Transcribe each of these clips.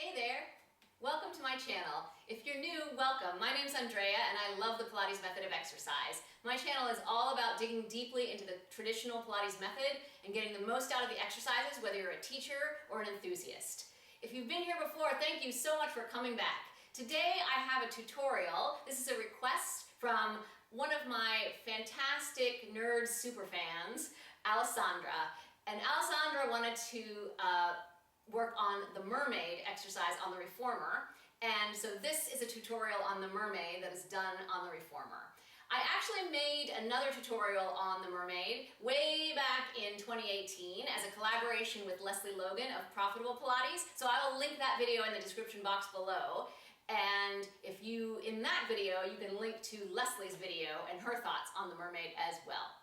Hey there! Welcome to my channel. If you're new, welcome. My name's Andrea and I love the Pilates Method of Exercise. My channel is all about digging deeply into the traditional Pilates method and getting the most out of the exercises, whether you're a teacher or an enthusiast. If you've been here before, thank you so much for coming back. Today I have a tutorial. This is a request from one of my fantastic nerd superfans, Alessandra. And Alessandra wanted to work on the Mermaid exercise on the reformer, and so this is a tutorial on the Mermaid that is done on the reformer. I actually made another tutorial on the Mermaid way back in 2018 as a collaboration with Leslie Logan of Profitable Pilates, so I will link that video in the description box below. And if you, in that video, you can link to Leslie's video and her thoughts on the Mermaid as well.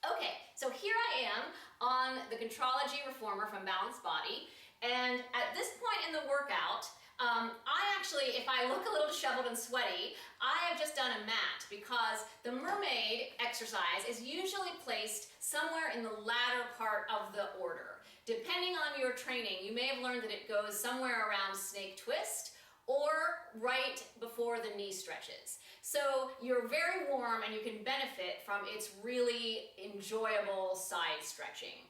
Okay, so here I am on the Contrology Reformer from Balanced Body, and at this point in the workout, I actually, if I look a little disheveled and sweaty, I have just done a mat because the Mermaid exercise is usually placed somewhere in the latter part of the order. Depending on your training, you may have learned that it goes somewhere around snake twist or right before the knee stretches. So you're very warm and you can benefit from its really enjoyable side stretching.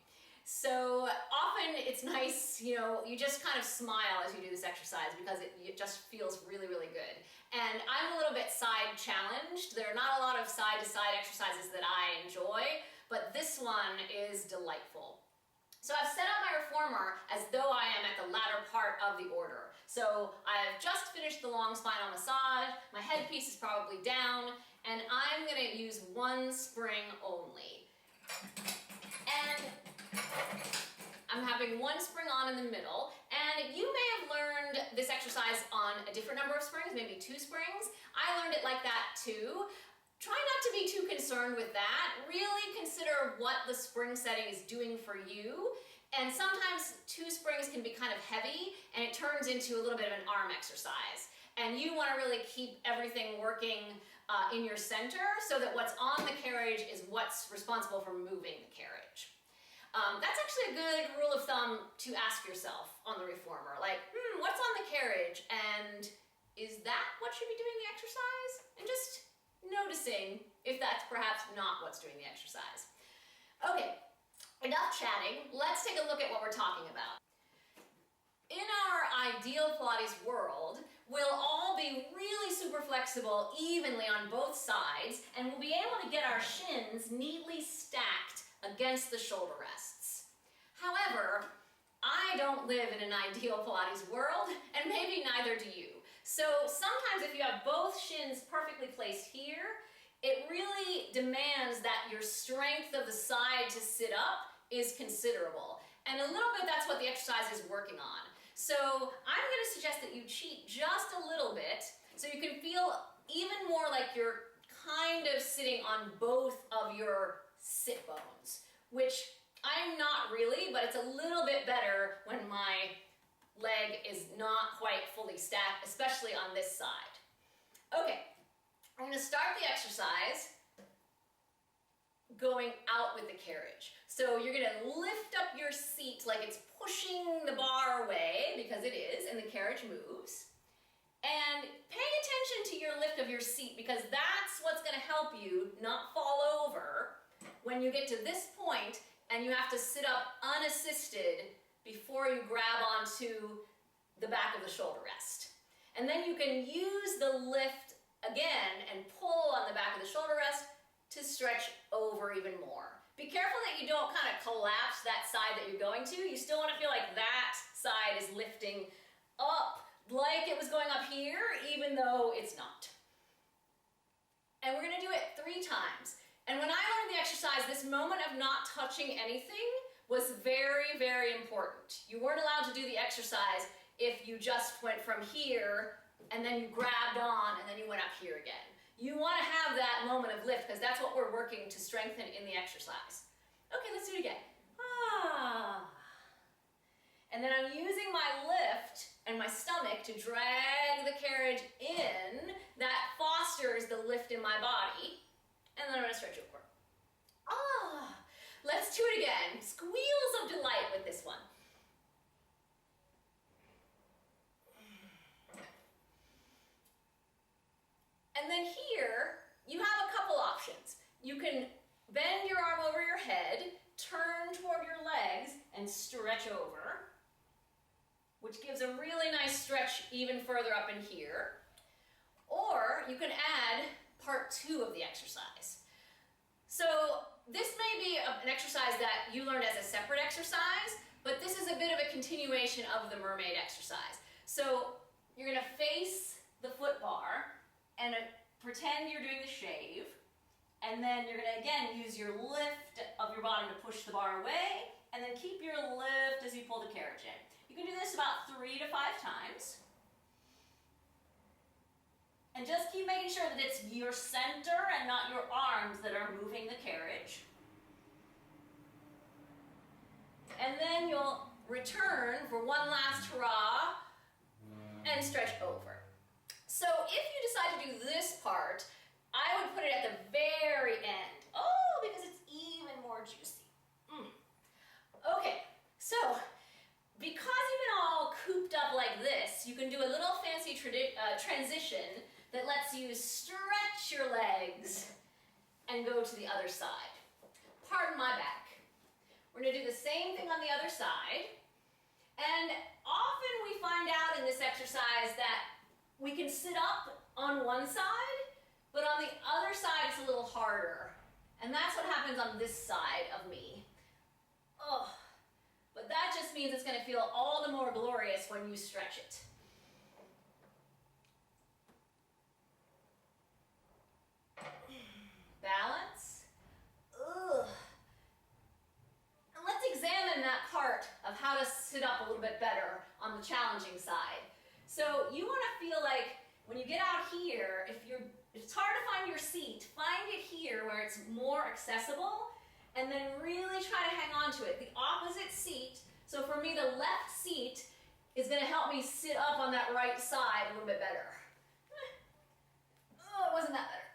So often it's nice, you just kind of smile as you do this exercise because it just feels really, really good. And I'm a little bit side challenged. There are not a lot of side to side exercises that I enjoy, but this one is delightful. So I've set up my reformer as though I am at the latter part of the order. So I've just finished the long spinal massage, my headpiece is probably down, and I'm going to use one spring only. And I'm having one spring on in the middle, and you may have learned this exercise on a different number of springs, maybe 2 springs. I learned it like that too. Try not to be too concerned with that. Really consider what the spring setting is doing for you. And sometimes 2 springs can be kind of heavy and it turns into a little bit of an arm exercise. And you want to really keep everything working in your center so that what's on the carriage is what's responsible for moving the carriage. That's actually a good rule of thumb to ask yourself on the reformer. Like, what's on the carriage? And is that what should be doing the exercise? And just noticing if that's perhaps not what's doing the exercise. Okay, enough chatting. Let's take a look at what we're talking about. In our ideal Pilates world, we'll all be really super flexible evenly on both sides, and we'll be able to get our shins neatly stacked against the shoulder rests. However, I don't live in an ideal Pilates world, and maybe neither do you. So sometimes if you have both shins perfectly placed here, it really demands that your strength of the side to sit up is considerable. And a little bit that's what the exercise is working on. So I'm going to suggest that you cheat just a little bit so you can feel even more like you're kind of sitting on both of your sit bones, which I'm not really, but it's a little bit better when my leg is not quite fully stacked, especially on this side. Okay, I'm going to start the exercise going out with the carriage. So you're going to lift up your seat like it's pushing the bar away, because it is, and the carriage moves. And pay attention to your lift of your seat, because that's what's going to help you not fall over when you get to this point and you have to sit up unassisted before you grab onto the back of the shoulder rest. And then you can use the lift again and pull on the back of the shoulder rest to stretch over even more. Be careful that you don't kind of collapse that side that you're going to. You still want to feel like that side is lifting up like it was going up here, even though it's not. And we're going to do it 3 times. And when I learned the exercise, this moment of not touching anything was very, very important. You weren't allowed to do the exercise if you just went from here and then you grabbed on and then you went up here again. You want to have that moment of lift because that's what we're working to strengthen in the exercise. Okay, let's do it again. And then I'm using my lift and my stomach to drag the carriage in. That fosters the lift in my body. And then I'm going to stretch over. Let's do it again. Squeals of delight with this one. over, which gives a really nice stretch even further up in here. Or you can add part 2 of the exercise. So this may be an exercise that you learned as a separate exercise, but this is a bit of a continuation of the mermaid exercise. So you're going to face the foot bar and pretend you're doing the shave, and then you're going to again use your lift of your bottom to push the bar away, and then keep your lift as you pull the carriage in. You can do this about 3 to 5 times. And just keep making sure that it's your center and not your arms that are moving the carriage. And then you'll return for one last hurrah and stretch over. So if you decide to do this part, I would put it at the very end. Oh, because it's even more juicy. Okay, so because you've been all cooped up like this, you can do a little fancy transition that lets you stretch your legs and go to the other side. Pardon my back. We're going to do the same thing on the other side. And often we find out in this exercise that we can sit up on one side, but on the other side it's a little harder. And that's what happens on this side of me. Oh, but that just means it's going to feel all the more glorious when you stretch it. Balance. Ugh. And let's examine that part of how to sit up a little bit better on the challenging side. So you want to feel like when you get out here, if it's hard to find your seat, find it here where it's more accessible, and then really try to hang on to it. The opposite seat, so for me the left seat is going to help me sit up on that right side a little bit better. Oh, it wasn't that better.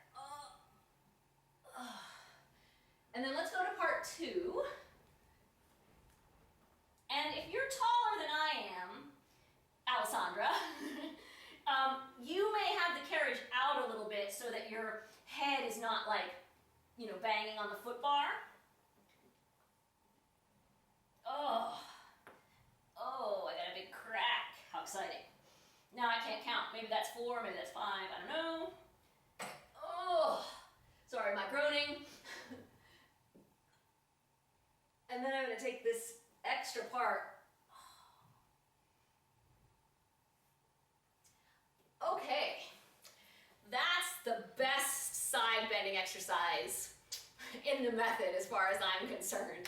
And then let's go to part 2. And if you're taller than I am, Alessandra, you may have the carriage out a little bit so that your head is not like, banging on the foot bar. Oh, I got a big crack. How exciting. Now I can't count. Maybe that's 4, maybe that's 5, I don't know. Oh, sorry, my groaning. And then I'm going to take this extra part. Okay, that's the best side bending exercise in the method as far as I'm concerned.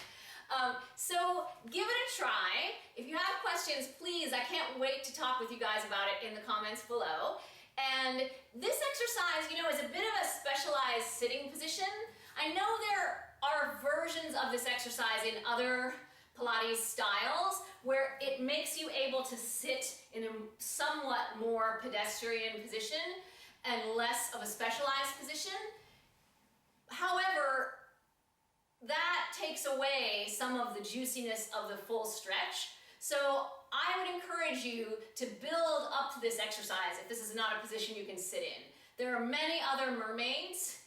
So give it a try. If you have questions, please, I can't wait to talk with you guys about it in the comments below. And this exercise, is a bit of a specialized sitting position. I know there are versions of this exercise in other Pilates styles where it makes you able to sit in a somewhat more pedestrian position and less of a specialized position. However, that takes away some of the juiciness of the full stretch. So I would encourage you to build up to this exercise if this is not a position you can sit in. There are many other mermaids,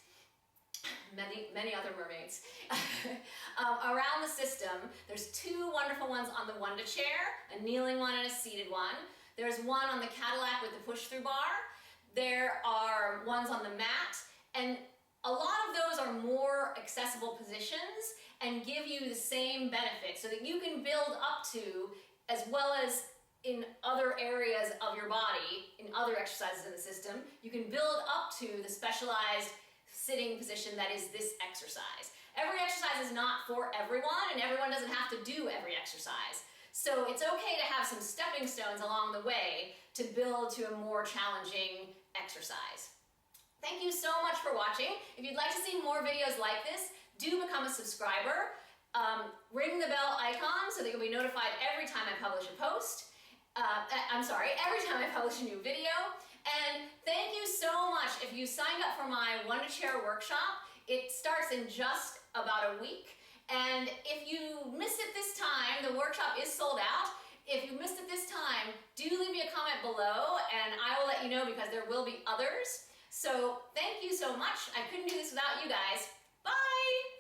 many other mermaids around the system. There's 2 wonderful ones on the one-to chair, a kneeling one and a seated one. There's one on the Cadillac with the push-through bar. There are ones on the mat, and a lot of those are more accessible positions and give you the same benefit so that you can build up to, as well as in other areas of your body, in other exercises in the system, you can build up to the specialized sitting position that is this exercise. Every exercise is not for everyone, and everyone doesn't have to do every exercise. So it's okay to have some stepping stones along the way to build to a more challenging exercise. Thank you so much for watching. If you'd like to see more videos like this, do become a subscriber. Ring the bell icon so that you'll be notified every time I publish a post. Every time I publish a new video. And thank you so much if you signed up for my one-to-chair workshop. It starts in just about a week. And if you missed it this time, the workshop is sold out. If you missed it this time, do leave me a comment below and I will let you know because there will be others. So thank you so much. I couldn't do this without you guys. Bye!